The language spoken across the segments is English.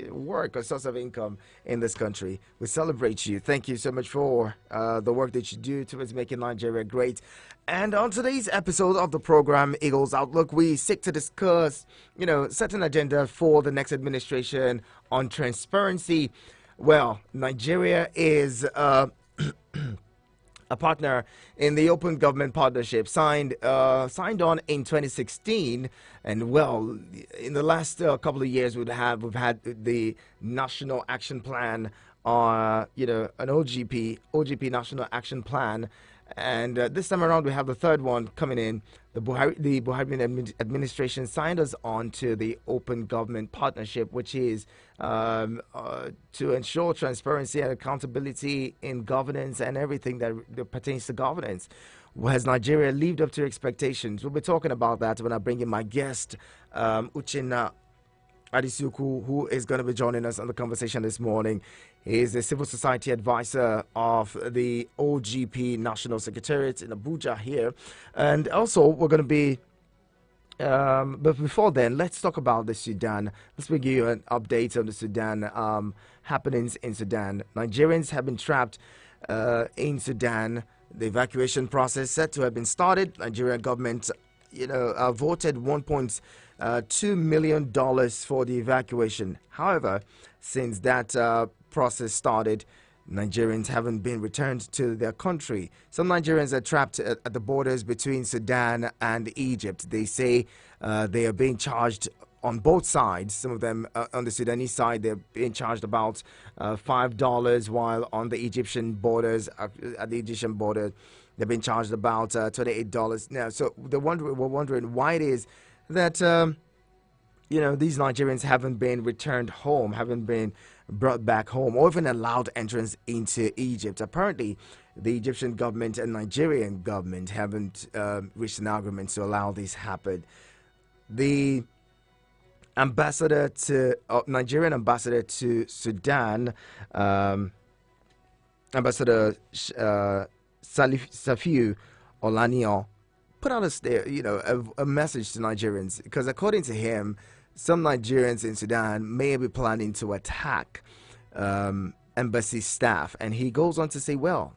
work, a source of income in this country. We celebrate you. Thank you so much for the work that you do towards making Nigeria great. And on today's episode of the program, Eagles Outlook, we seek to discuss, certain agenda for the next administration on transparency. Well, Nigeria is a partner in the Open Government Partnership signed on in 2016, and well, in the last couple of years we've had the National Action Plan, an OGP National Action Plan, and this time around we have the third one coming in. The Buhari administration signed us on to the Open Government Partnership, which is to ensure transparency and accountability in governance and everything that pertains to governance. Has Nigeria lived up to expectations? We'll be talking about that when I bring in my guest, Uchenna Adisuku, who is going to be joining us on the conversation this morning. He is a civil society advisor of the OGP National Secretariat in Abuja here. And also, we're going to be, but before then, let's talk about the Sudan. Let's give you an update on the Sudan happenings in Sudan. Nigerians have been trapped in Sudan. The evacuation process said to have been started. Nigerian government, voted $1.2 million for the evacuation. However, since that process started, Nigerians haven't been returned to their country. Some Nigerians are trapped at the borders between Sudan and Egypt. They say they are being charged on both sides. Some of them on the Sudanese side, they're being charged about $5, while on the Egyptian borders, at the Egyptian border, they've been charged about $28 now. So we're wondering why it is that these Nigerians haven't been returned home, haven't been brought back home, or even allowed entrance into Egypt. Apparently, the Egyptian government and Nigerian government haven't reached an agreement to allow this happen. The Nigerian ambassador to Sudan, Ambassador Safiu Olaniyan, put out a message to Nigerians, because according to him, some Nigerians in Sudan may be planning to attack embassy staff. And he goes on to say, well,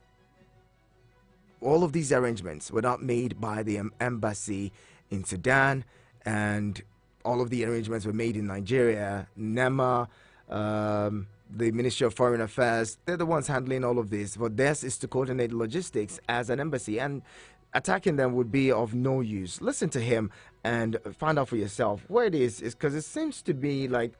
all of these arrangements were not made by the embassy in Sudan, and all of the arrangements were made in Nigeria. NEMA, the Ministry of Foreign Affairs, they're the ones handling all of this. But theirs is to coordinate logistics as an embassy, and attacking them would be of no use. Listen to him and find out for yourself where it is because it seems to be like,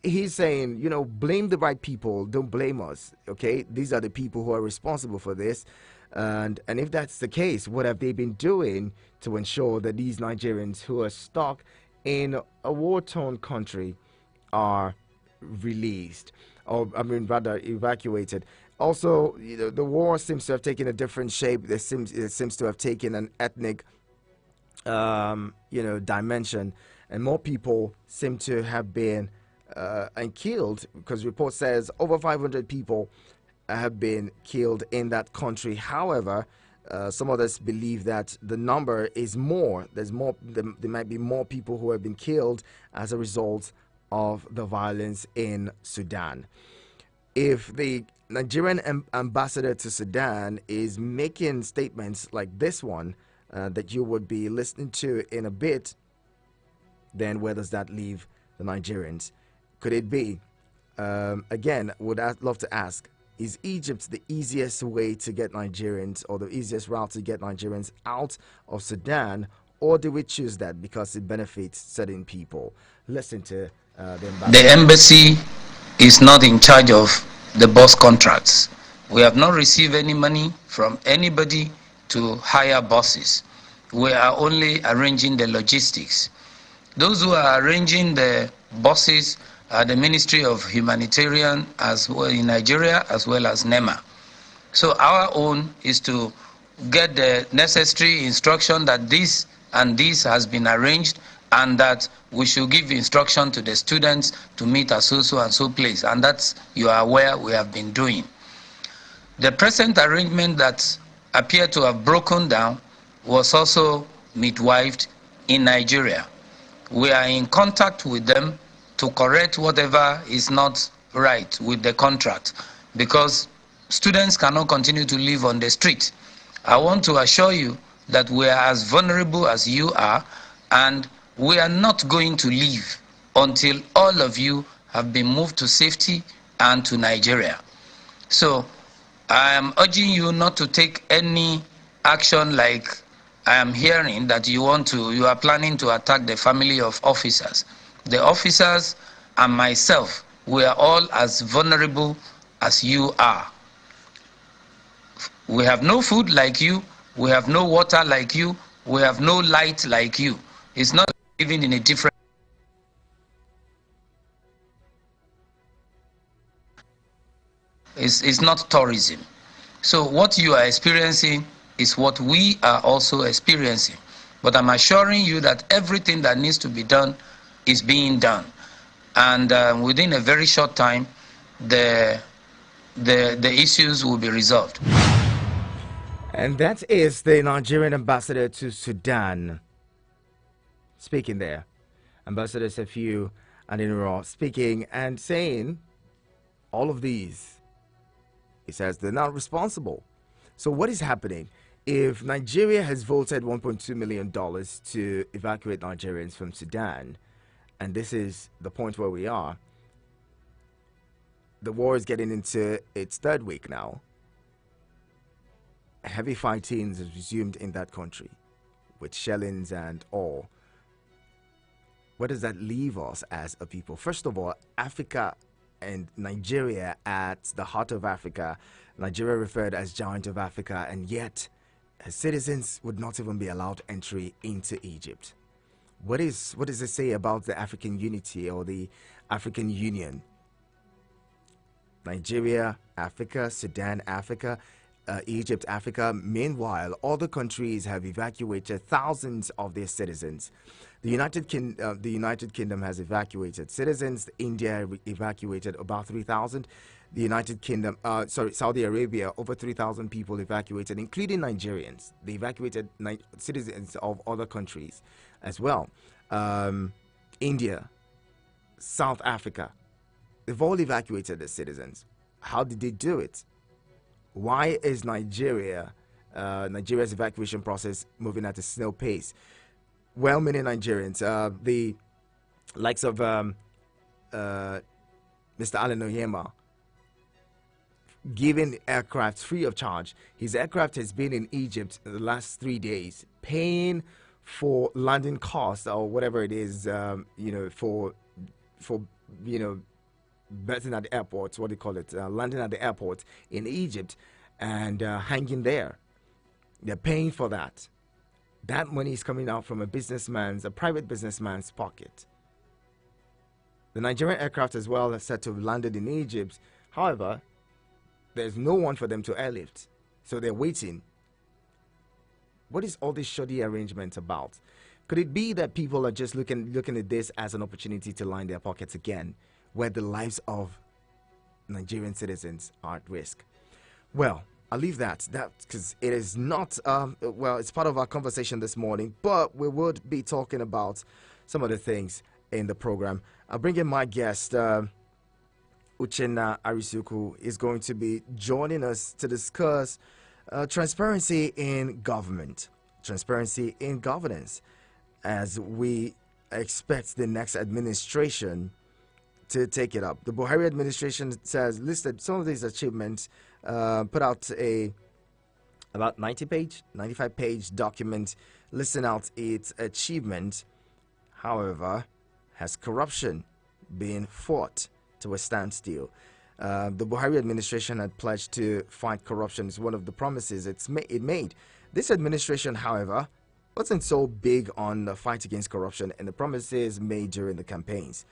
he's saying, blame the right people, don't blame us, okay? These are the people who are responsible for this. And if that's the case, what have they been doing to ensure that these Nigerians who are stuck in a war-torn country are released, or rather evacuated? Also, the war seems to have taken a different shape. It seems to have taken an ethnic, dimension, and more people seem to have been and killed, because report says over 500 people have been killed in that country. However, some others believe that the number is more. There might be more people who have been killed as a result of the violence in Sudan. If the Nigerian ambassador to Sudan is making statements like this one that you would be listening to in a bit, then where does that leave the Nigerians? Could it be, again, would I love to ask, is Egypt the easiest way to get Nigerians, or the easiest route to get Nigerians out of Sudan, or do we choose that because it benefits certain people? Listen to the ambassador. The embassy is not in charge of the bus contracts. We have not received any money from anybody to hire buses. We are only arranging the logistics. Those who are arranging the buses are the Ministry of Humanitarian as well in Nigeria, as well as NEMA. So our own is to get the necessary instruction that this and this has been arranged, and that we should give instruction to the students to meet at so and so place, and that's, you are aware, we have been doing. The present arrangement that appeared to have broken down was also midwifed in Nigeria. We are in contact with them to correct whatever is not right with the contract, because students cannot continue to live on the street. I want to assure you that we are as vulnerable as you are, and we are not going to leave until all of you have been moved to safety and to Nigeria. So I am urging you not to take any action like I am hearing that you are planning to attack the family of officers. The officers and myself, we are all as vulnerable as you are. We have no food like you, we have no water like you, we have no light like you. It's not living in a different. It's not tourism. So what you are experiencing is what we are also experiencing. But I'm assuring you that everything that needs to be done is being done. And within a very short time, the issues will be resolved. And that is the Nigerian ambassador to Sudan speaking there. Ambassador Sefiu Adiniro speaking and saying all of these. He says they're not responsible. So what is happening? If Nigeria has voted $1.2 million to evacuate Nigerians from Sudan, and this is the point where we are, the war is getting into its third week now. Heavy fighting is resumed in that country with shellings and all. Where does that leave us as a people? First of all, Africa and Nigeria at the heart of Africa. Nigeria referred as giant of Africa, and yet citizens would not even be allowed entry into Egypt. What does it say about the African unity or the African Union? Nigeria, Africa, Sudan, Africa, Egypt, Africa. Meanwhile, other countries have evacuated thousands of their citizens. The United Kingdom has evacuated citizens. India evacuated about 3,000. The United Kingdom, Saudi Arabia, over 3,000 people evacuated, including Nigerians. They evacuated citizens of other countries as well. India, South Africa, they've all evacuated their citizens. How did they do it? Why is Nigeria's evacuation process moving at a snail pace? Well-meaning Nigerians, the likes of Mr. Alan Oyema, giving aircraft free of charge. His aircraft has been in Egypt the last 3 days, paying for landing costs or whatever it is, for berthing at the airport, what do you call it, landing at the airport in Egypt and hanging there. They're paying for that. That money is coming out from a private businessman's pocket. The Nigerian aircraft as well are said to have landed in Egypt. However, there's no one for them to airlift, so they're waiting. What is all this shoddy arrangement about? Could it be that people are just looking at this as an opportunity to line their pockets again, where the lives of Nigerian citizens are at risk? Well, I'll leave that because it is not, it's part of our conversation this morning, but we would be talking about some other things in the program. I'll bring in my guest, Uchenna Arisuku, is going to be joining us to discuss transparency in government, transparency in governance, as we expect the next administration to take it up. The Buhari administration says listed some of these achievements, put out about 95-page document listing out its achievement. However, has corruption been fought to a standstill? The Buhari administration had pledged to fight corruption. It's one of the promises it made. This administration, however, wasn't so big on the fight against corruption and the promises made during the campaigns.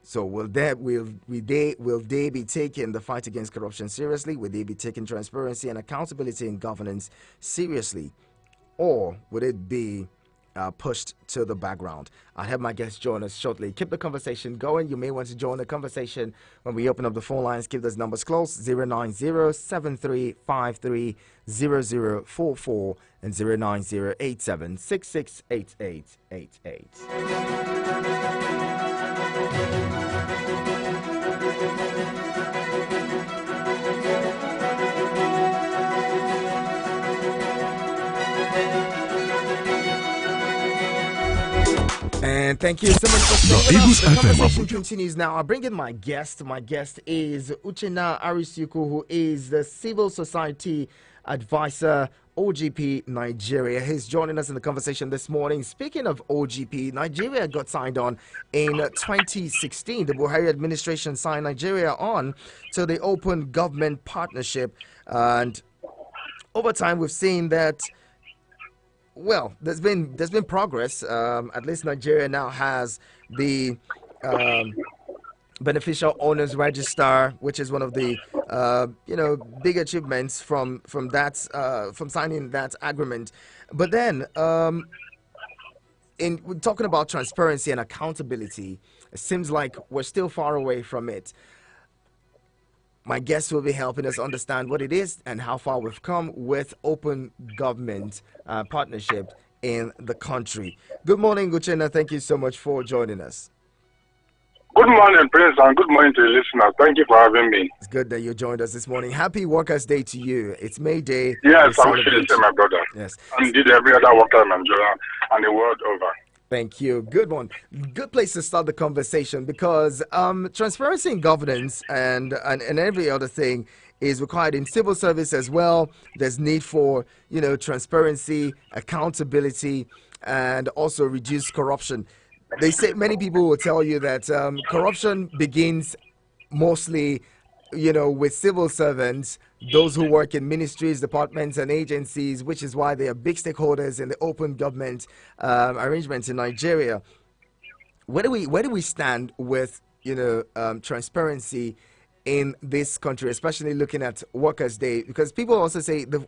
So will they be taking the fight against corruption seriously? Will they be taking transparency and accountability in governance seriously? Or would it be pushed to the background. I'll have my guests join us shortly. Keep the conversation going. You may want to join the conversation when we open up the phone lines. Keep those numbers close: 090-7353-0044 and 090-876888. And thank you so much for staying with us. The conversation continues now. I bring in my guest. My guest is Uchenna Arisuku, who is the Civil Society Advisor, OGP Nigeria. He's joining us in the conversation this morning. Speaking of OGP, Nigeria got signed on in 2016. The Buhari administration signed Nigeria on to the Open Government Partnership. And over time, we've seen that, well, there's been progress. At least Nigeria now has the Beneficial Owners Register, which is one of the big achievements from signing that agreement. But then, in talking about transparency and accountability, it seems like we're still far away from it. My guests will be helping us understand what it is and how far we've come with open government partnership in the country. Good morning, Uchenna. Thank you so much for joining us. Good morning, Prince, and good morning to the listeners. Thank you for having me. It's good that you joined us this morning. Happy Workers' Day to you. It's May Day. Yes, I'm sure you say, my brother. Yes. And indeed every other worker in Nigeria and the world over. Thank you. Good one. Good place to start the conversation, because transparency in governance and every other thing is required in civil service as well. There's need for transparency, accountability, and also reduce corruption. They say, many people will tell you that corruption begins mostly, with civil servants, those who work in ministries, departments, and agencies, which is why they are big stakeholders in the open government arrangements in Nigeria. Where do we stand with transparency in this country, especially looking at Workers' Day? Because people also say the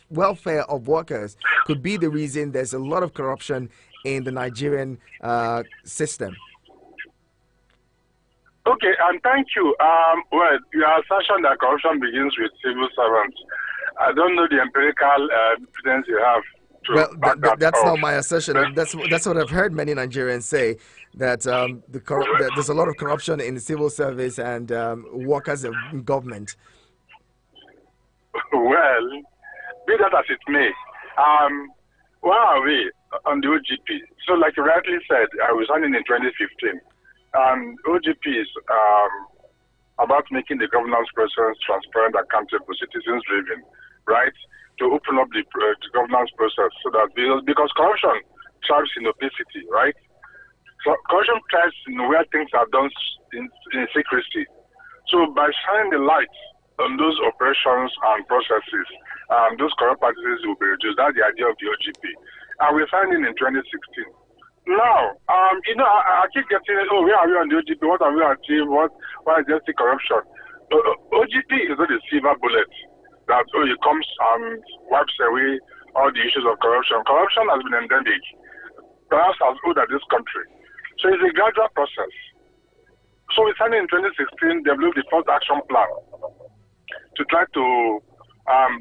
welfare of workers could be the reason there's a lot of corruption in the Nigerian system. Okay, and thank you. Well, your assertion that corruption begins with civil servants, I don't know the empirical evidence you have. Well, that's not my assertion. That's what I've heard many Nigerians say, that that there's a lot of corruption in the civil service and workers in government. Well, be that as it may, where are we on the OGP? So, like you rightly said, I was running in 2015. OGP is about making the governance process transparent, accountable, citizens-driven, right? To open up the governance process so that, because corruption thrives in opacity, right? So corruption thrives in where things are done in secrecy. So by shining the light on those operations and processes, those corrupt practices will be reduced. That's the idea of the OGP. And we signed in 2016. Now, I keep getting, where are we on the OGP? What have we achieved? Why is there still corruption? OGP is not a silver bullet that, it comes and wipes away all the issues of corruption. Corruption has been endemic, perhaps as old as this country. So it's a gradual process. So we signed in 2016, developed the first action plan to try to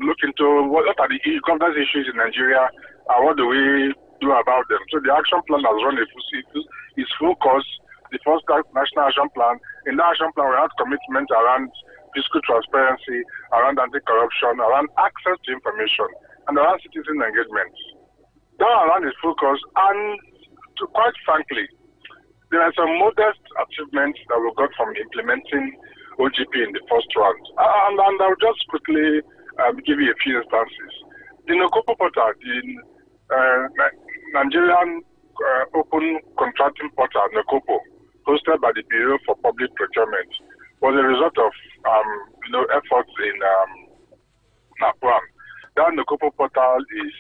look into what are the governance issues in Nigeria and what do we do about them. So the action plan has run its full course, the first national action plan. In the action plan, we had commitment around fiscal transparency, around anti-corruption, around access to information, and around citizen engagement. That around its full course, and quite frankly, there are some modest achievements that we got from implementing OGP in the first round. And I'll just quickly give you a few instances. The Nokopo portal, the Nigerian Open Contracting Portal, Nokopo, hosted by the Bureau for Public Procurement, was a result of efforts in NAPRAM. That Nokopo portal is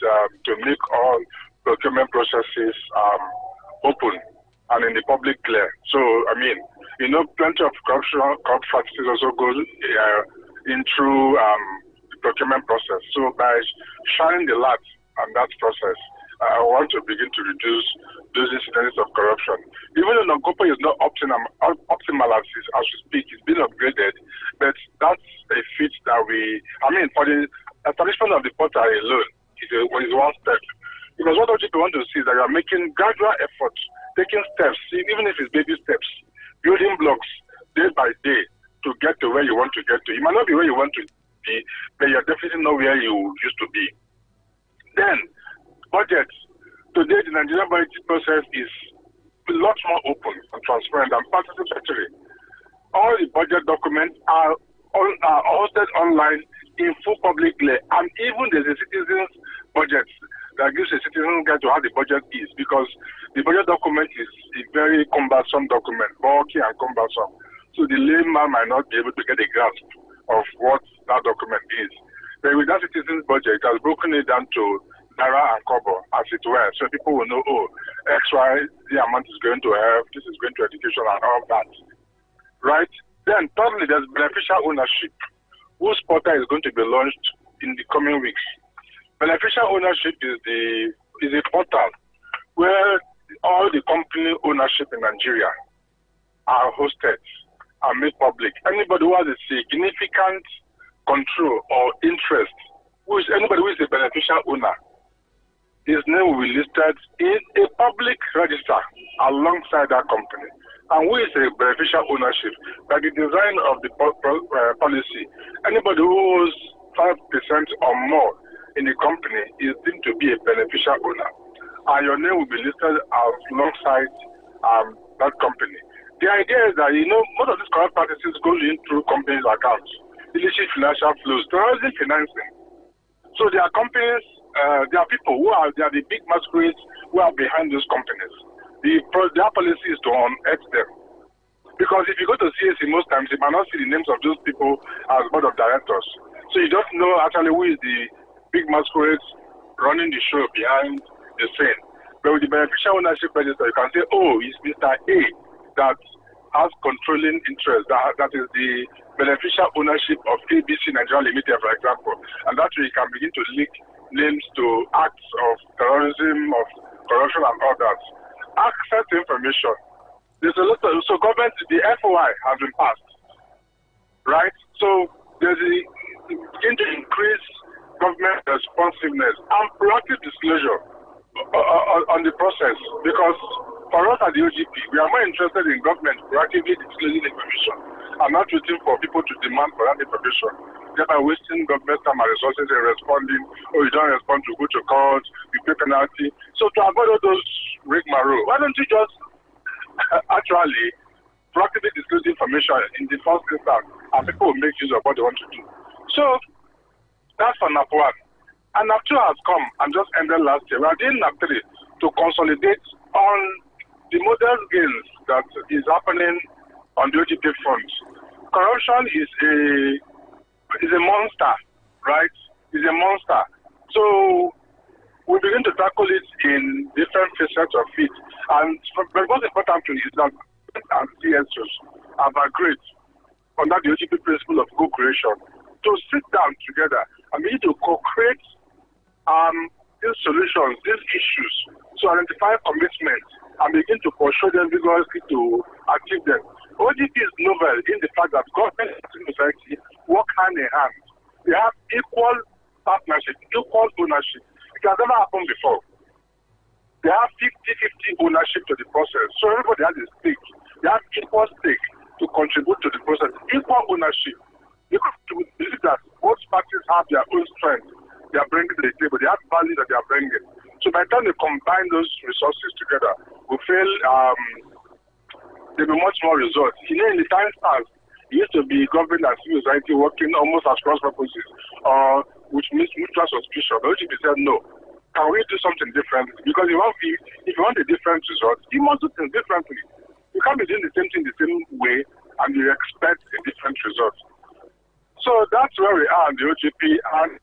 to make all procurement processes open and in the public clear. So, plenty of corrupt practices also go in through the procurement process. So by shining the light on that process, want to begin to reduce those incidents of corruption. Even though Nonkopa is not optimal as we speak, it's been upgraded, but that's a feat that for the establishment of the portal alone is one step. Because what OGP want to see is that you are making gradual efforts, taking steps, even if it's baby steps, building blocks day by day to get to where you want to get to. You might not be where you want to be, but you're definitely not where you used to be. Then, budget. Today, the Nigerian budget process is a lot more open and transparent and participatory. All the budget documents are hosted online in full public glare, and even there's a citizen's budget that gives a citizen guide to how the budget is, because the budget document is a very cumbersome document, bulky and cumbersome. So the layman might not be able to get a grasp of what that document is. But with that citizen's budget, it has broken it down to Naira and Kobo, as it were, so people will know, X, Y, the amount is going to health, this is going to education and all that. Right? Then, thirdly, there's beneficial ownership, whose portal is going to be launched in the coming weeks. Beneficial ownership is a portal where all the company ownership in Nigeria are hosted and made public. Anybody who has a significant control or interest, anybody who is a beneficial owner, his name will be listed in a public register alongside that company. And who is a beneficial ownership? By the design of the policy, anybody who owns 5% or more in the company is deemed to be a beneficial owner. And your name will be listed alongside that company. The idea is that, most of these corrupt practices go in through companies' accounts, illicit financial flows, terrorism financing. So there are companies, there are people they are the big masquerades who are behind those companies. Their policy is to unearth them. Because if you go to CAC most times, you might not see the names of those people as board of directors. So you don't know actually who is the big masquerades running the show behind the scene. But with the beneficial ownership register, you can say, it's Mr. A that has controlling interest. That is the beneficial ownership of ABC Nigeria Limited, for example. And that way you can begin to link names to acts of terrorism, of corruption, and all that. Access to information. There's a lot so government, the FOI has been passed, right? So there's begin to increase government responsiveness and proactive disclosure on the process, because for us at the OGP, we are more interested in government proactively disclosing information and not waiting for people to demand for that information, thereby wasting government time and resources in responding. You don't respond, to go to court, you pay penalty. So to avoid all those rigmarole, why don't you just actually proactively disclose information in the first instance, and people will make use of what they want to do. So that's for NAP 1. And NAP 2 has come and just ended last year. We are doing NAP 3 to consolidate on the model gains that is happening on the OGP front. Corruption is a monster, right? It's a monster. So we begin to tackle it in different facets of it. And the most important thing is that and CSOs have agreed under the OGP principle of co-creation to sit down together and begin to co-create these solutions, these issues, to identify commitments and begin to pursue them vigorously to achieve them. OGP is novel in the fact that government and society work hand in hand. They have equal partnership, equal ownership. It has never happened before. They have 50-50 ownership to the process. So everybody has a stake. They have equal stake to contribute to the process. Equal ownership. Because we believe that both parties have their own strength they are bringing to the table. They have value that they are bringing. So by the time they combine those resources together, we feel there will be much more results. In the times past, it used to be government and civil society working almost as cross purposes, which means mutual suspicion. The OGP said no. Can we do something different? Because if you want a different result, you must do things differently. You can't be doing the same thing the same way and you expect a different result. So that's where we are in the OGP. And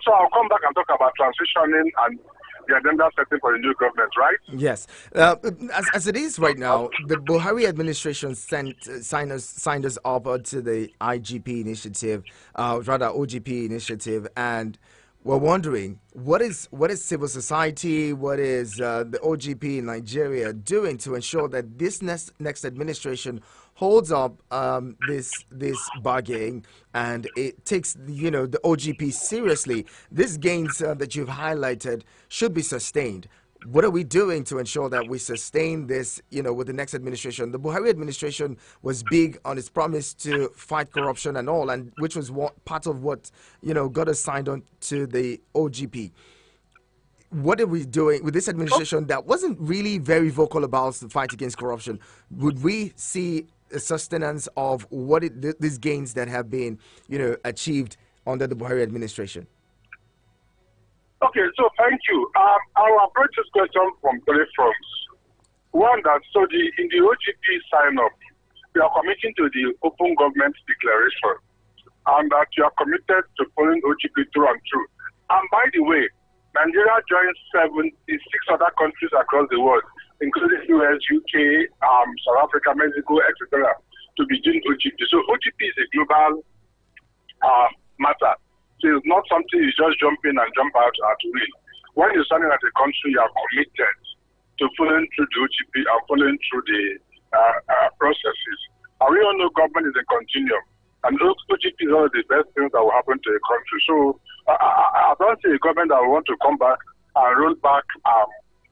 so I'll come back and talk about transitioning and the agenda setting for the new government, right? Yes. As it is right now, the Buhari administration signed us up to the IGP initiative, rather OGP initiative, and we're wondering what is civil society, what is the OGP in Nigeria doing to ensure that this next administration holds up this bargain and it takes the OGP seriously. These gains that you've highlighted should be sustained. What are we doing to ensure that we sustain this, with the next administration? The Buhari administration was big on its promise to fight corruption and all, and which was part of what, got us signed on to the OGP. What are we doing with this administration that wasn't really very vocal about the fight against corruption? Would we see a sustenance of these gains that have been, achieved under the Buhari administration? Okay, so thank you. I'll approach this question from three fronts. One, that in the OGP sign-up, we are committing to the Open Government Declaration, and that you are committed to following OGP through and through. And by the way, Nigeria joins 76 other countries across the world, including US, UK, South Africa, Mexico, etc., to be doing OGP. So OGP is a global matter. So it's not something you just jump in and jump out at will. When you're standing at a country, you are committed to following through the OGP and following through the processes. And we all know government is a continuum. And OGP is one of the best things that will happen to a country. So I don't see a government that will want to come back and roll back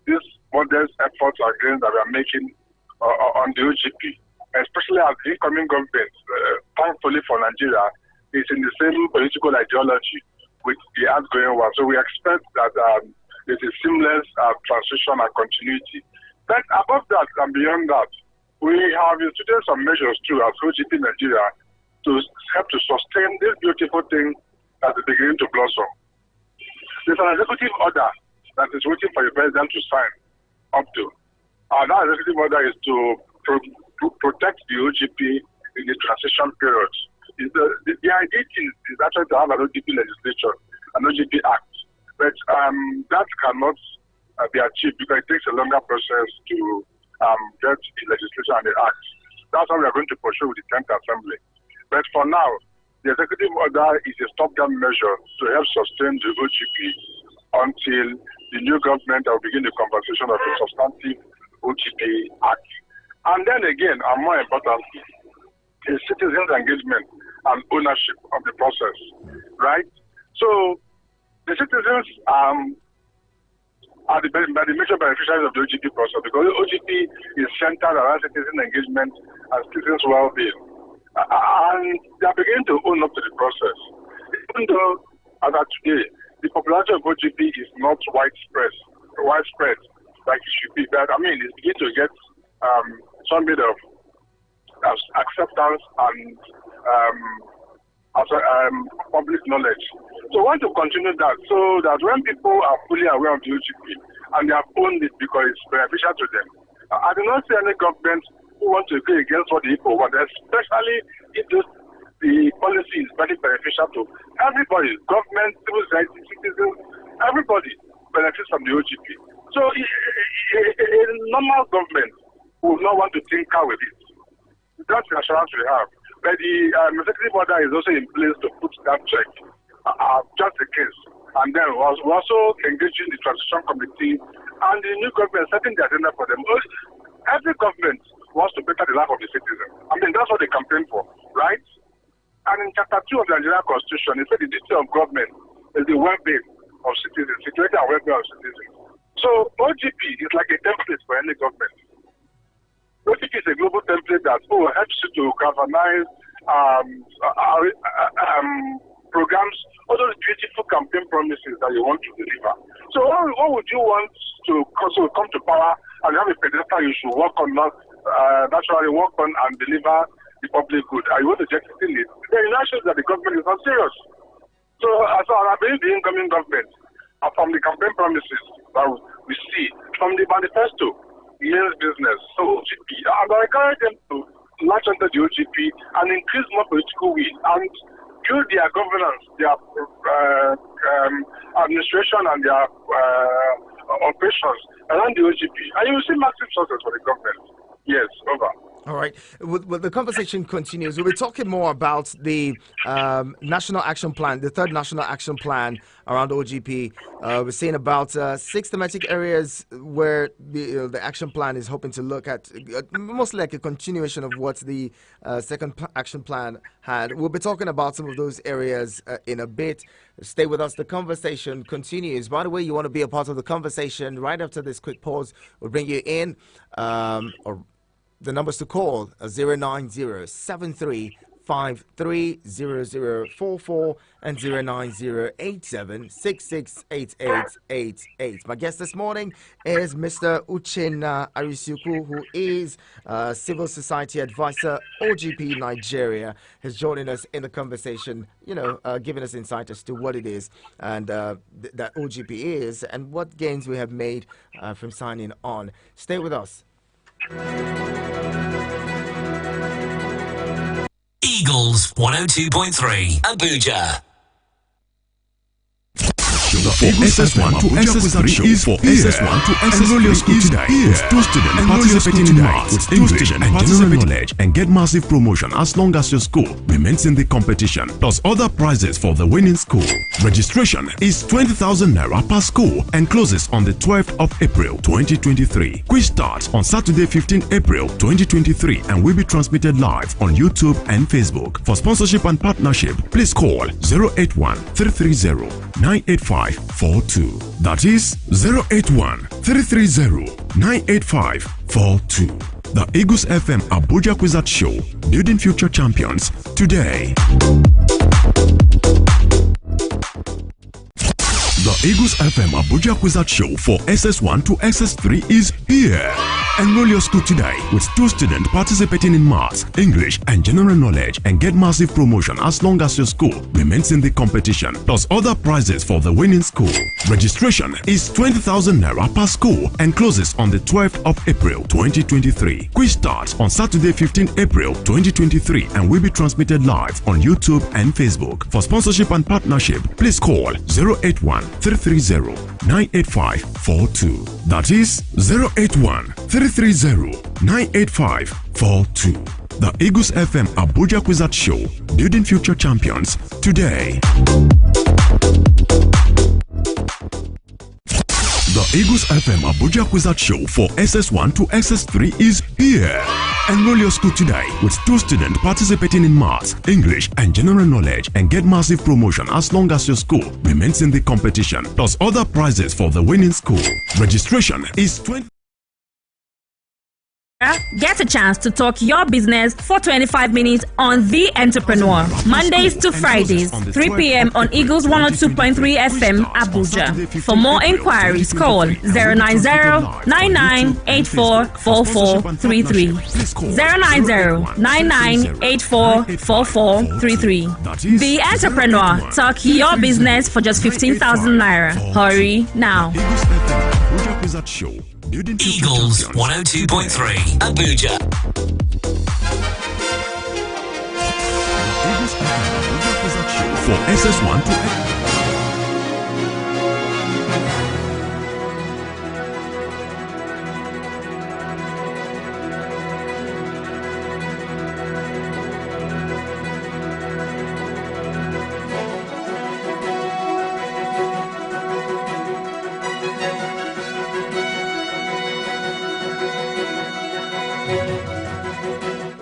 these modest efforts again that we are making on the OGP, especially as the incoming government, thankfully for Nigeria, is in the same political ideology with the outgoing one. So we expect that there's a seamless transition and continuity. But above that and beyond that, we have instituted some measures too as OGP Nigeria to help to sustain this beautiful thing that is beginning to blossom. There's an executive order that is waiting for the president to sign up to. That executive order is to protect the OGP in the transition period. The idea is actually to have an OGP legislation, an OGP act, but that cannot be achieved because it takes a longer process to get the legislation and the act. That's how we are going to pursue with the 10th Assembly. But for now, the executive order is a stopgap measure to help sustain the OGP until the new government will begin the conversation of a substantive OGP act. And then again, and more importantly, is citizens' engagement and ownership of the process, right? So the citizens are the major beneficiaries of the OGP process because the OGP is centered around citizen engagement and citizens' well-being. And they are beginning to own up to the process. Even though, as of today, the popularity of OGP is not widespread like it should be. But I mean, it's beginning to get some bit of acceptance and public knowledge. So I want to continue that so that when people are fully aware of the OGP and they have owned it because it's beneficial to them, I do not see any government who want to go against what the people want, especially if the policy is very beneficial to everybody, government, civil society, citizens, everybody benefits from the OGP. So a normal government will not want to tinker with it. That's the assurance we have. But the executive order is also in place to put that check, just in case. And then we're also engaging the transition committee and the new government setting the agenda for them. Every government wants to better the life of the citizen. I mean, that's what they campaign for, right? And in Chapter 2 of the Nigerian Constitution, it said the duty of government is the well-being of citizens, security and well-being of citizens. So OGP is like a template for any government. OGP is a global template that helps you to galvanize programs, all those beautiful campaign promises that you want to deliver. So what would you want to come to power and have a pedestal you should work on, naturally work on and deliver the public good? Are you want to just steal it? Then it shows that the government is not serious. So I believe the incoming government, from the campaign promises that we see, from the manifesto, means business, so OGP. And I encourage them to latch onto the OGP and increase more political will and build their governance, their administration and their operations around the OGP. And you will see massive success for the government. Yes, over. All right. Well, the conversation continues. We'll be talking more about the National Action Plan, the third National Action Plan around OGP. We're seeing about 6 thematic areas where the action plan is hoping to look at, mostly like a continuation of what the second action plan had. We'll be talking about some of those areas in a bit. Stay with us. The conversation continues. By the way, you want to be a part of the conversation right after this quick pause. We'll bring you in. Or the numbers to call are 090-7353-0044 and 090-8766-8888. My guest this morning is Mr. Uchenna Arisuku, who is Civil Society Advisor, OGP Nigeria. He's joining us in the conversation, giving us insight as to what it is and that OGP is and what gains we have made from signing on. Stay with us. Eagles 102.3 Abuja. The SS1 to SS3 is for SS1 to SS3 is here. With 2 students participating in maths, English and general knowledge and get massive promotion as long as your school remains in the competition, plus other prizes for the winning school. Registration is 20,000 naira per school and closes on the 12th of April 2023. Quiz starts on Saturday 15 April 2023 and will be transmitted live on YouTube and Facebook. For sponsorship and partnership, please call 081 330 98542. That is 081-330-98542. The Eagles FM Abuja Quizzat Show, building future champions today. The Eagles FM Abuja Quizzat Show for SS1 to SS3 is here. Enroll your school today with 2 students participating in maths, English and general knowledge and get massive promotion as long as your school remains in the competition, plus other prizes for the winning school. Registration is 20,000 naira per school and closes on the 12th of April 2023. Quiz starts on Saturday 15 April 2023 and will be transmitted live on YouTube and Facebook. For sponsorship and partnership, please call 081-330-98542. That is 081-330-98542. The Eagles FM Abuja Quizzat Show, building future champions today. The Eagles FM Abuja Quizzat Show for SS1 to SS3 is here. Enroll your school today with 2 students participating in maths, English and general knowledge and get massive promotion as long as your school remains in the competition, plus other prizes for the winning school. Registration is 20. Get a chance to talk your business for 25 minutes on The Entrepreneur. Mondays to Fridays, 3 p.m. on Eagles 102.3 FM, Abuja. For more inquiries, call 090-9984-4433. 090-9984-4433. The Entrepreneur. Talk your business for just 15,000 naira. Hurry now. Eagles 102.3 Abuja. For SS1 to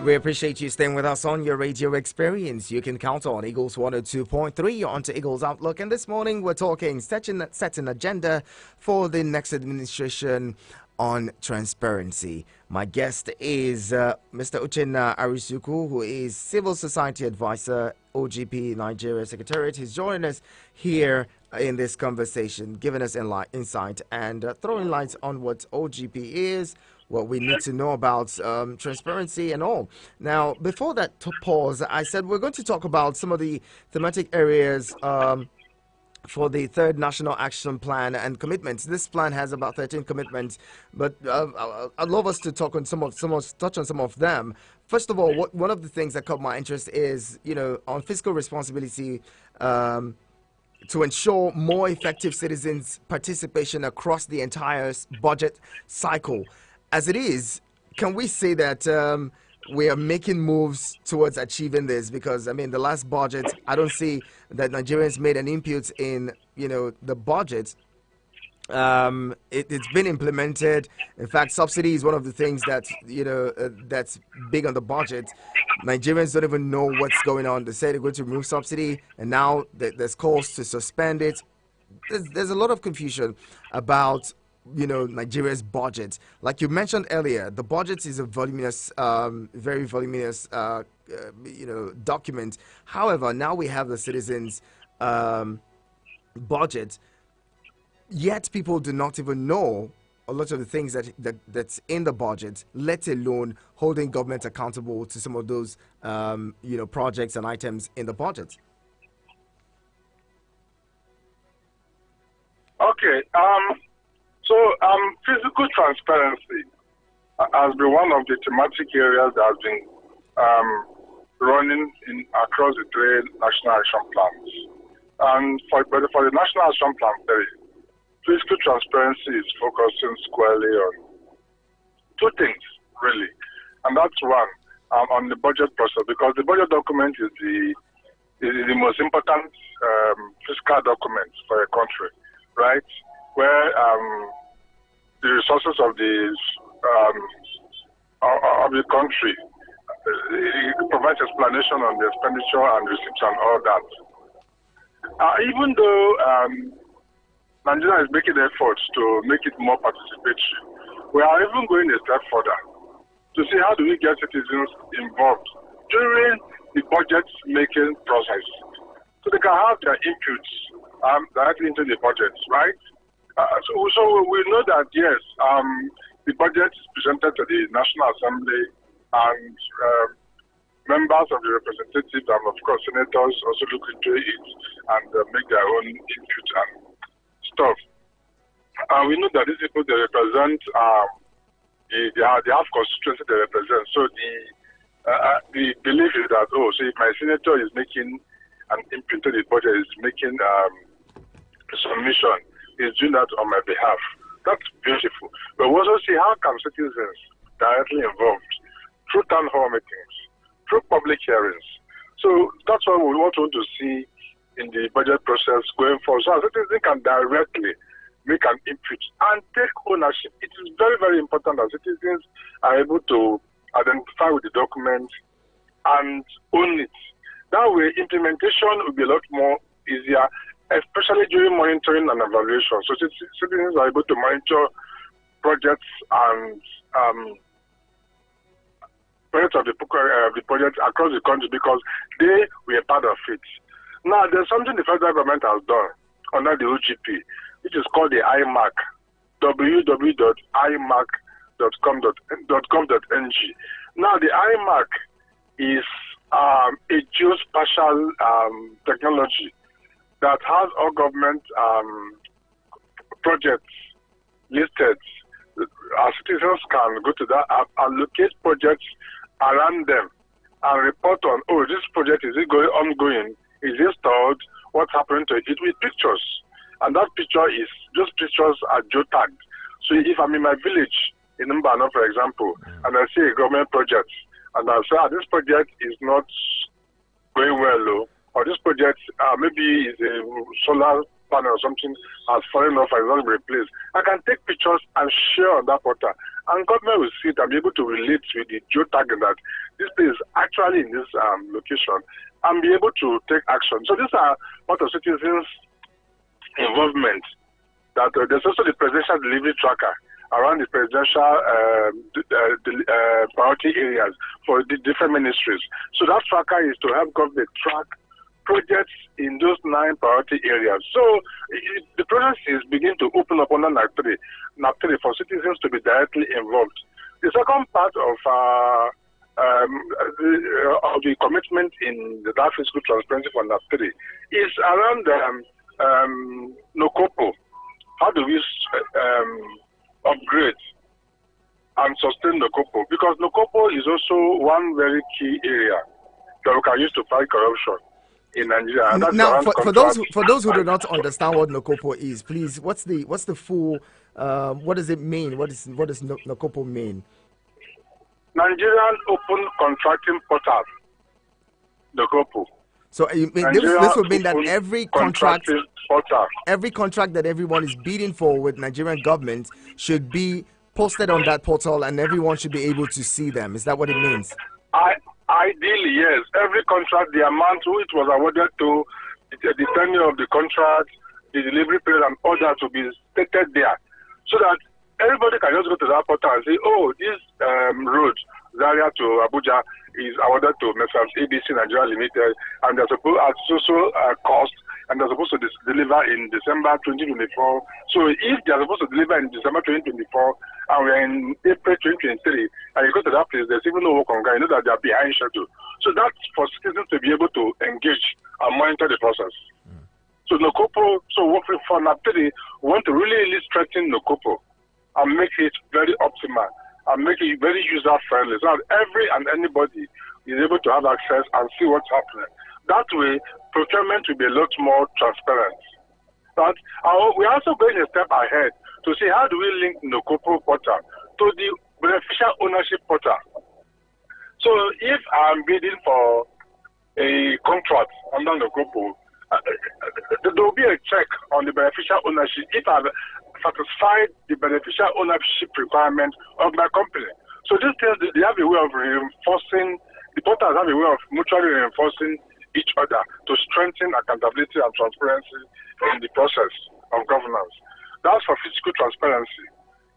We appreciate you staying with us on your radio experience. You can count on Eagles 102.3 onto Eagles Outlook. And this morning we're talking setting agenda for the next administration on transparency. My guest is Mr. Uchenna Arisuku, who is Civil Society Advisor, OGP Nigeria Secretariat. He's joining us here in this conversation, giving us insight and throwing lights on what OGP is, what we need to know about transparency and all. Now, before that pause, I said we're going to talk about some of the thematic areas for the third National Action Plan and commitments. This plan has about 13 commitments, but I'd love us to talk on touch on some of them. First of all, one of the things that caught my interest is, on fiscal responsibility, to ensure more effective citizens' participation across the entire budget cycle. As it is, can we say that we are making moves towards achieving this? Because I mean, the last budget, I don't see that Nigerians made an input in, the budget. It's been implemented. In fact, subsidy is one of the things that that's big on the budget. Nigerians don't even know what's going on. They say they're going to remove subsidy, and now there's calls to suspend it. There's a lot of confusion about Nigeria's budget. Like you mentioned earlier, the budget is a voluminous, very voluminous, document. However, now we have the citizens' budget. Yet people do not even know a lot of the things that's in the budget, let alone holding government accountable to some of those, projects and items in the budget. Okay. Physical transparency has been one of the thematic areas that has been running across the three national action plans. And for the national action plan 3, physical transparency is focusing squarely on two things, really. And that's one, on the budget process, because the budget document is the most important fiscal document for a country, right? Where the resources of the country, it provides explanation on the expenditure and receipts and all that. Even though Nigeria is making efforts to make it more participatory, we are even going a step further to see how do we get citizens involved during the budget making process, so they can have their inputs directly into the budget, right? So we know that, yes, the budget is presented to the National Assembly, and members of the representatives and, of course, senators also look into it and make their own input and stuff. We know that these people, they represent, they have constituency they represent. So the belief is that, so if my senator is making an input to the budget, is making a submission, is doing that on my behalf. That's beautiful. But we also see how can citizens directly involved through town hall meetings, through public hearings. So that's what we want to see in the budget process going forward. So citizens can directly make an input and take ownership. It is very, very important that citizens are able to identify with the document and own it. That way, implementation will be a lot more easier, especially during monitoring and evaluation. So citizens are able to monitor projects and projects of the project across the country because they were part of it. Now, there's something the federal government has done under the OGP, which is called the IMAC, www.imac.com.ng. Now, the IMAC is a geospatial technology that has all government projects listed. Our citizens can go to that app and locate projects around them and report on, this project, is it ongoing? Is it stalled? What's happening to it? With pictures. And that those pictures are geotagged. So if I'm in my village, in Mbano, for example, and I see a government project, and I say, this project is not going well, or this project maybe is a solar panel or something has fallen off and is not replaced, I can take pictures and share on that portal. And government will see it and be able to relate with the geotagging that this place is actually in this location and be able to take action. So these are part of citizens' involvement. That there's also the presidential delivery tracker around the presidential priority areas for the different ministries. So that tracker is to help government track projects in those 9 priority areas. So the process is beginning to open up under NAP3 for citizens to be directly involved. The second part of the commitment in the fiscal transparency for NAP3 is around NOCOPO. How do we upgrade and sustain NOCOPO? Because NOCOPO is also one very key area that we can use to fight corruption in Nigeria. Now, for those who do not understand what NOCOPO is, please, what's the full? What does it mean? What does NOCOPO mean? Nigerian Open Contracting Portal, NOCOPO. So this would mean that every contract that everyone is bidding for with Nigerian government should be posted on that portal, and everyone should be able to see them. Is that what it means? Ideally, yes. Every contract, the amount who it was awarded to, the tenure of the contract, the delivery period, and all that will be stated there, so that everybody can just go to that portal and say, oh, this road, Zaria to Abuja, is awarded to Messrs. ABC Nigeria Limited, and they're supposed at social cost, and they're supposed to deliver in December 2024. So if they're supposed to deliver in December 2024, and we're in April 2023, and you go to that place, there's even no work on ground, you know that they're behind schedule. So that's for citizens to be able to engage and monitor the process. So NOCOPO, for NAPTERI, we want to really strengthen NOCOPO and make it very optimal and make it very user-friendly, so that every and anybody is able to have access and see what's happening. That way, procurement will be a lot more transparent. But we're also going a step ahead to see how do we link NOCOPO portal to the beneficial ownership portal. So if I'm bidding for a contract under NOCOPO, there will be a check on the beneficial ownership if I've satisfied the beneficial ownership requirement of my company. So these things, they have a way of reinforcing, the portals have a way of mutually reinforcing each other to strengthen accountability and transparency in the process of governance. That's for physical transparency,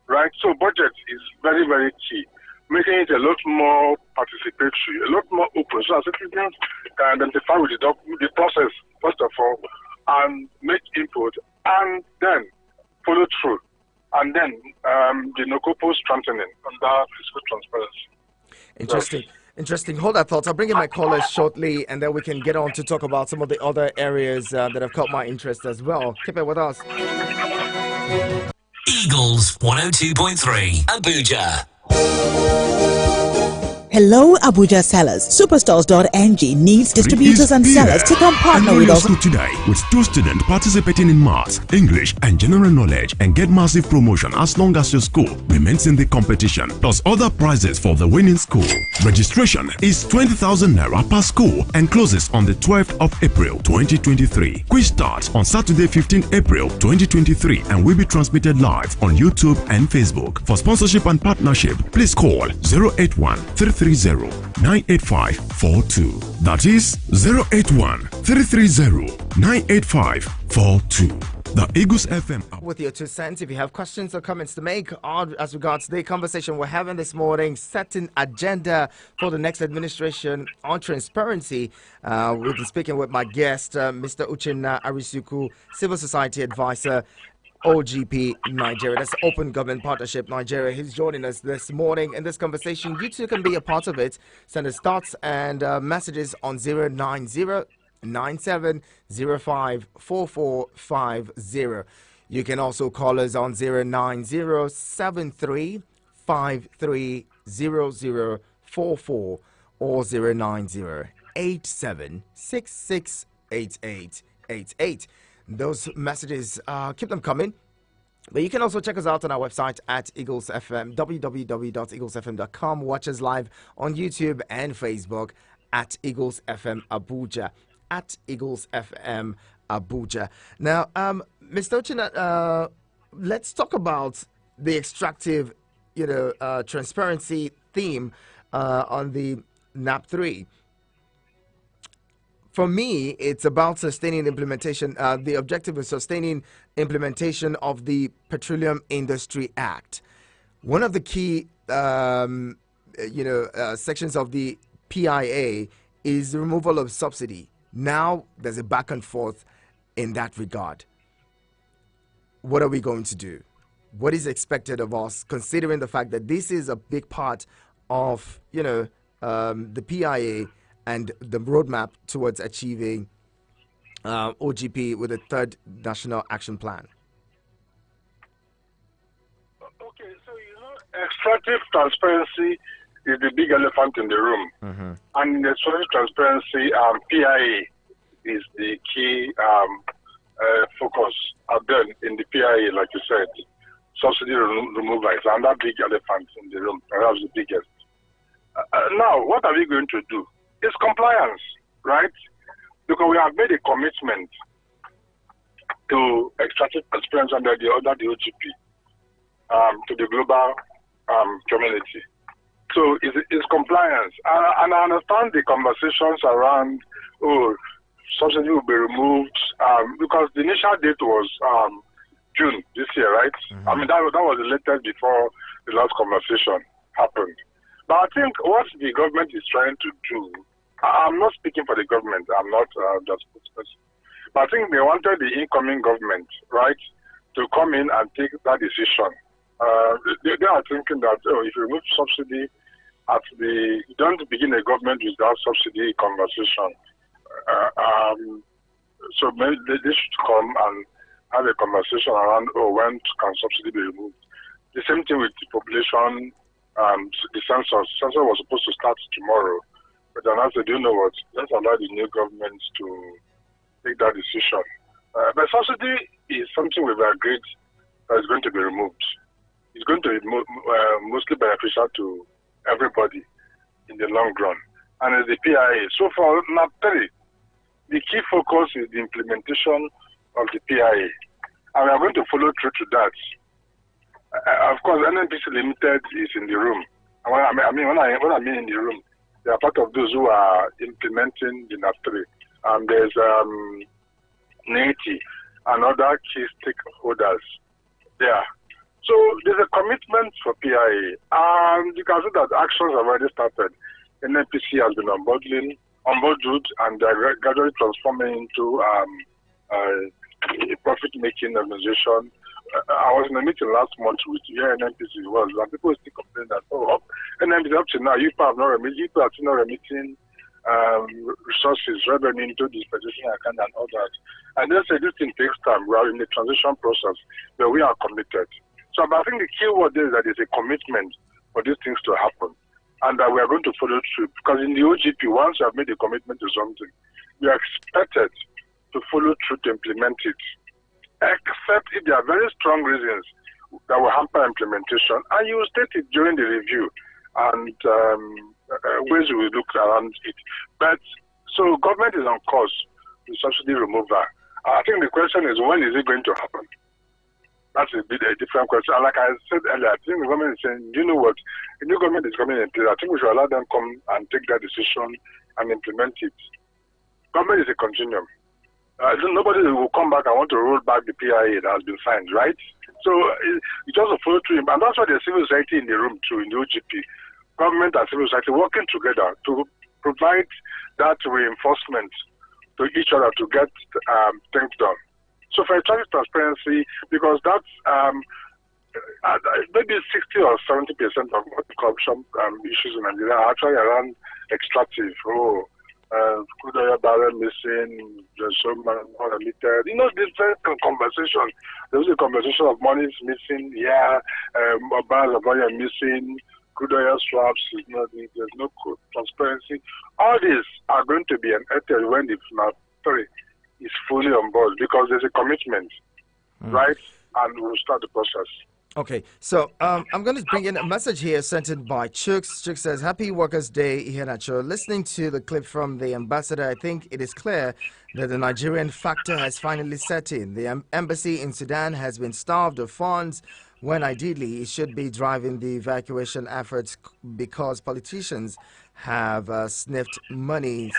right? So budget is very, very key, making it a lot more participatory, a lot more open, so that citizens can identify with the process, first of all, and make input, and then follow through, and then the NOCOPO strengthening under physical transparency. Interesting. Hold that thought. I'll bring in my callers shortly, and then we can get on to talk about some of the other areas that have caught my interest as well. Keep it with us. Eagles 102.3 Abuja. Hello, Abuja sellers. Superstores.ng needs distributors and sellers to come partner with us today with 2 students participating in maths, English, and general knowledge, and get massive promotion as long as your school remains in the competition, plus other prizes for the winning school. Registration is 20,000 naira per school and closes on the 12th of April 2023. Quiz starts on Saturday 15th April 2023 and will be transmitted live on YouTube and Facebook. For sponsorship and partnership, please call 081-330-98542. That is 081-330-98542. The Eagles FM. With your 2 cents, if you have questions or comments to make as regards the conversation we're having this morning, setting agenda for the next administration on transparency, we'll be speaking with my guest, Mr. Uchenna Arisuku, Civil Society Advisor, OGP Nigeria. That's Open Government Partnership Nigeria. He's joining us this morning in this conversation. You too can be a part of it. Send us thoughts and messages on 090-9705-4450. You can also call us on 090-7353-0044 or 090-8766-8888. Those messages, keep them coming. But you can also check us out on our website at Eagles FM, www.eaglesfm.com. Watch us live on YouTube and Facebook at Eagles FM Abuja. At Eagles FM Abuja. Now, Mr. Uchenna, let's talk about the extractive, transparency theme on the NAP3. For me, it's about sustaining implementation. The objective is sustaining implementation of the Petroleum Industry Act. One of the key, sections of the PIA is the removal of subsidy. Now there's a back and forth in that regard. What are we going to do? What is expected of us, considering the fact that this is a big part of, the PIA and the roadmap towards achieving OGP with a 3rd National Action Plan? Okay, so extractive transparency is the big elephant in the room. Mm-hmm. And in extractive transparency, PIA is the key focus. Then in the PIA, like you said, subsidy removal is another big elephant in the room, perhaps the biggest. now, what are we going to do? It's compliance, right? Because we have made a commitment to extractive transparency under the OGP to the global community. So it's compliance. And I understand the conversations around, subsidy will be removed, because the initial date was June this year, right? I mean, that was the latest before the last conversation happened. But I think what the government is trying to do, I'm not speaking for the government, I'm not just a spokesperson, but I think they wanted the incoming government, right, to come in and take that decision. They are thinking that, if you remove subsidy, you don't begin a government without subsidy conversation. So maybe they should come and have a conversation around, when can subsidy be removed? The same thing with the population, the census. The census was supposed to start tomorrow, but then I said, you know what, let's allow the new government to take that decision. But subsidy is something we've agreed that is going to be removed. It's going to be mostly beneficial to everybody in the long run. And as the PIA, so for NAPTERI, the key focus is the implementation of the PIA. And we are going to follow through to that. Of course, NNPC Limited is in the room. And when I mean in the room, they are part of those who are implementing the NAPTERI. There's NATI and other key stakeholders there. So there's a commitment for PIA, and you can see that actions have already started. NNPC has been onboarded, and they're gradually transforming into a profit-making organization. I was in a meeting last month with where NNPC was, and people still complain that, NNPC up to now, you have not remitting resources, revenue into this position account and all that. And they say this thing takes time. We are in the transition process, but we are committed. So I think the key word is that there's a commitment for these things to happen, and that we are going to follow through. Because in the OGP, once you have made a commitment to something, you are expected to follow through to implement it, except if there are very strong reasons that will hamper implementation, and you will state it during the review, and ways we will look around it. But so government is on course with subsidy removal. I think the question is, when is it going to happen? That's a different question. And like I said earlier, I think the government is saying, you know what, the new government is coming in place. I think we should allow them come and take that decision and implement it. Government is a continuum. Nobody will come back and want to roll back the PIA that has been signed, right? So you just follow through, and that's why there's civil society in the room too, in the OGP. Government and civil society working together to provide that reinforcement to each other to get things done. So for extractive transparency, because that's maybe 60 or 70% of what the corruption issues in Nigeria are actually around extractive. Crude oil barrel missing, there's so much unlimited. Different conversations. There's a conversation of money is missing, barrels of oil missing, crude oil swaps, there's no transparency. All these are going to be unearthed when the is fully on board, because there's a commitment, right? And we'll start the process. Okay, so I'm going to bring in a message here sent in by Chooks. Chooks says, Happy Workers' Day, Iheanacho. Listening to the clip from the ambassador, I think it is clear that the Nigerian factor has finally set in. The embassy in Sudan has been starved of funds, when ideally it should be driving the evacuation efforts, because politicians have sniffed money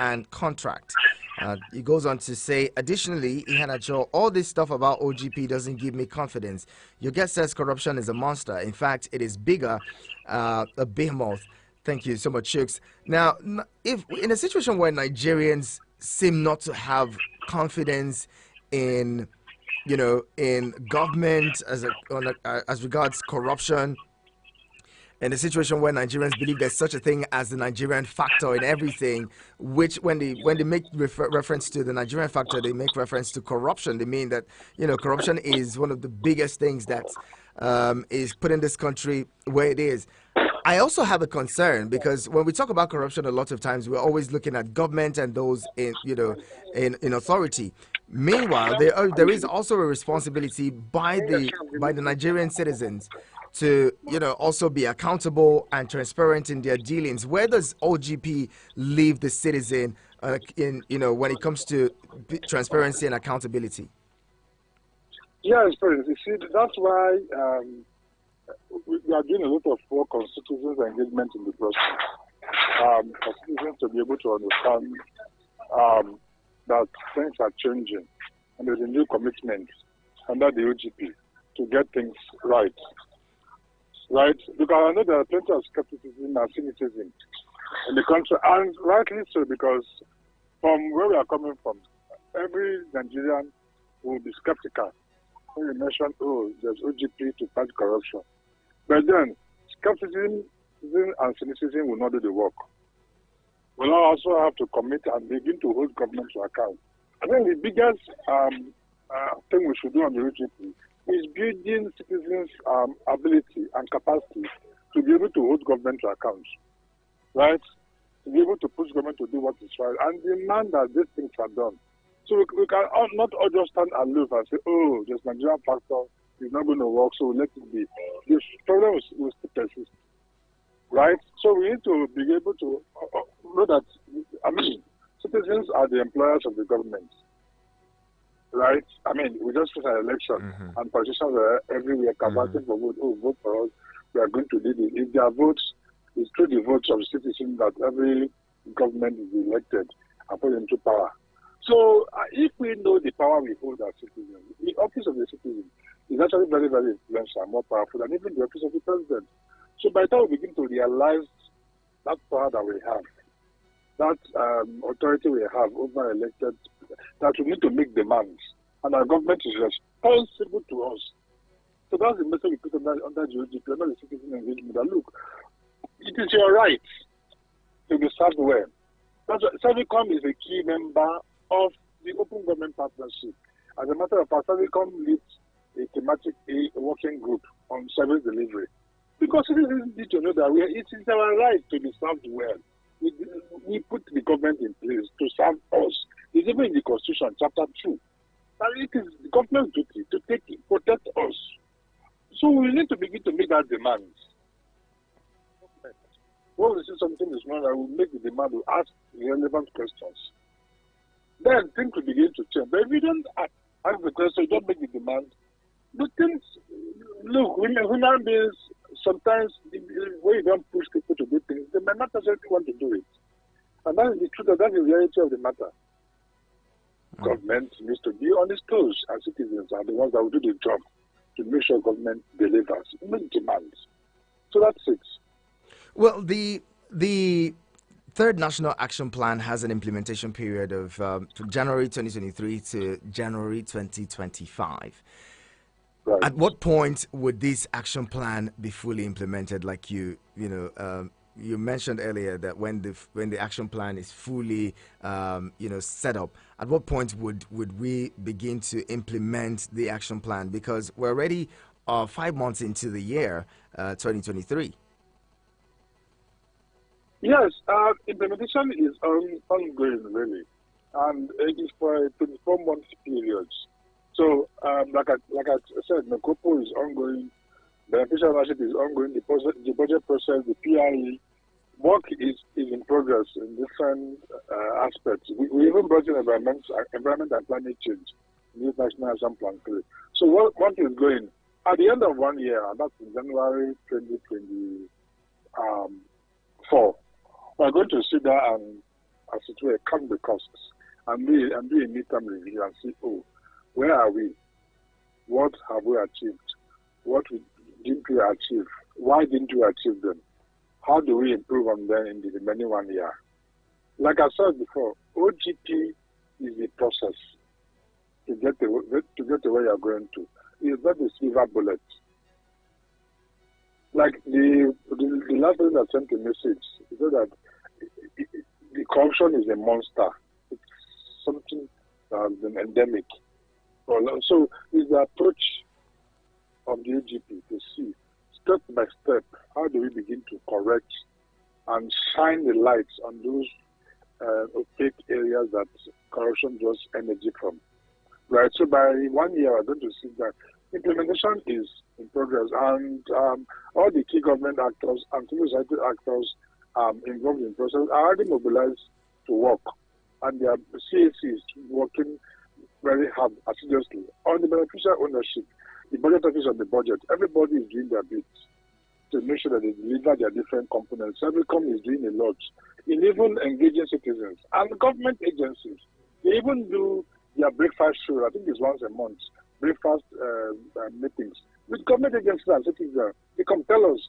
and contract. He goes on to say, additionally, Iheanacho, all this stuff about OGP doesn't give me confidence. Your guest says corruption is a monster. In fact, it is bigger, a behemoth. Thank you so much, Chooks. Now, if in a situation where Nigerians seem not to have confidence in, in government as regards corruption, in a situation where Nigerians believe there's such a thing as the Nigerian factor in everything, which when they make reference to the Nigerian factor, they make reference to corruption. They mean that, corruption is one of the biggest things that is putting this country where it is. I also have a concern, because when we talk about corruption, a lot of times we're always looking at government and those in authority. Meanwhile, there is also a responsibility by the Nigerian citizens to, also be accountable and transparent in their dealings. Where does OGP leave the citizen when it comes to transparency and accountability? Yes, friends. You see, that's why we are doing a lot of work on citizens' engagement in the process. For citizens to be able to understand that things are changing and there's a new commitment under the OGP to get things right. Right? Because I know there are plenty of skepticism and cynicism in the country, and rightly so, because from where we are coming from, every Nigerian will be skeptical when you mention, there's OGP to fight corruption. But then, skepticism and cynicism will not do the work. We'll also have to commit and begin to hold government to account. I think the biggest thing we should do on the OGP is building citizens' ability and capacity to be able to hold government to account, right? To be able to push government to do what is right and demand that these things are done. So we can not all just stand aloof and say, this Nigerian factor is not going to work, so let it be. This problem will still persist, right? So we need to be able to know that, citizens are the employers of the government. Right? We just face an election, and politicians are everywhere canvassing for vote. Vote for us. We are going to lead it. If their votes is through the votes of citizens that every government is elected and put into power. So, if we know the power we hold as citizens, the office of the citizen is actually very, very influential and more powerful than even the office of the president. So, by the time we begin to realize that power that we have, that authority we have over elected, that we need to make demands, and our government is responsible to us. So that's the message we put under the OGP, under the citizen engagement. That look, it is your right to be served well. Servicom is a key member of the Open Government Partnership. As a matter of fact, Servicom leads a thematic working group on service delivery. Because citizens need to know that it is our right to be served well. We put the government in place to serve us. It's even in the Constitution, Chapter 2. And it is the government's duty to protect us. So we need to begin to make that demand. When we see something is wrong, I will make the demand to ask relevant questions. Then things will begin to change. But if you don't ask the question, you don't make the demand, the things, look, human beings, sometimes when you don't push people to do things, they may not necessarily want to do it. And that is the truth, that is the reality of the matter. Government needs to be on its toes, and citizens are the ones that will do the job to make sure government delivers, make demands. So that's it. Well, the Third National Action Plan has an implementation period of January 2023 to January 2025. Right. At what point would this action plan be fully implemented? Like you mentioned earlier that when the action plan is fully set up, at what point would we begin to implement the action plan? Because we're already 5 months into the year 2023. Yes, implementation is ongoing really, and it is for a 24-month period. So, like I said, NOCOPO is ongoing, beneficial ownership is ongoing, the budget process, the PIE, work is in progress in different aspects. We even brought in environment and climate change in this National Action Plan 3. So what is going? At the end of 1 year, and that's in January 2024, we're going to sit there and, as it were, count the costs and do a midterm review and see, where are we? What have we achieved? What didn't we achieve? Why didn't we achieve them? How do we improve on them in the remaining 1 year? Like I said before, OGP is a process to get to where you're going to. It's not a silver bullet. Like the last person that sent a message, he said that the corruption is a monster. It's something that has been endemic. So it's the approach of the OGP to see step by step how do we begin to correct and shine the lights on those opaque areas that corruption draws energy from. Right. So by 1 year, we're going to see that implementation is in progress, and all the key government actors and civil society actors involved in the process are already mobilized to work, and their CACs working very hard, assiduously on the beneficial ownership, the budget office on the budget. Everybody is doing their bit to make sure that they deliver their different components. Everycom is doing a lot in even engaging citizens and government agencies. They even do their breakfast show. I think it's once a month. Breakfast meetings with government agencies and citizens. They come tell us